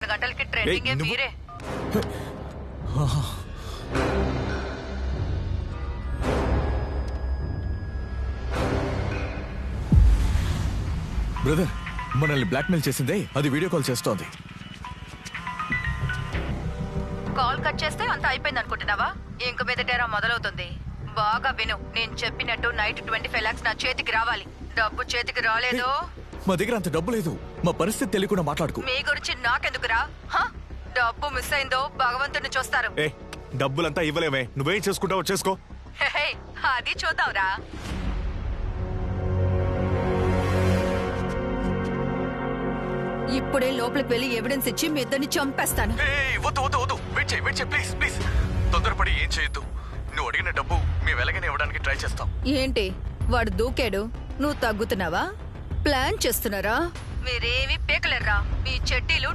24 గంటలకి ట్రెండింగ్ మీరే. బ్రదర్, మనల్ని బ్లాక్మెయిల్ చేసిందే అది వీడియో కాల్ చేస్తోంది. కాల్ కట్ చేస్తే అంత అయిపోయింది అనుకుంటున్నావా? ఇంక మీదటేరా మొదలవుతుంది. బాగా విను, నేను చెప్పినట్టు నైట్ 25 lakhs నా చేతికి రావాలి. డబ్బు చేతికి రాలేదు. మా దగ్గర అంత డబ్బు లేదు. మా పరిస్థితి తెలియకుండా మాట్లాడుకో. మీ గురించి నాకెందుకురా? డబ్బు మిస్ అయిందో భగవంతుని చూస్తారు. డబ్బులంతా ఇవ్వలేమే, నువ్వేం చేసుకుంటావో చేసుకో. అది చూద్దాంరా. ఇప్పుడే లోపలికి వెళ్ళి ఎవిడెన్స్ ఇచ్చి మీ ఇద్దరిని చంపేస్తాను. వెయిట్ చేయి ప్లీజ్. తొందరపడి ఏం చేయొద్దు. నువ్వు అడిగిన డబ్బు మేము ఎలాగైనా ఇవ్వడానికి ట్రై చేస్తాం. ఏంటి వాడు దూకాడు, నువ్వు తగ్గుతున్నావా? ప్లాన్ చేస్తున్నారా? మీరేమి పీకలేరా? మీ చెడ్డీలు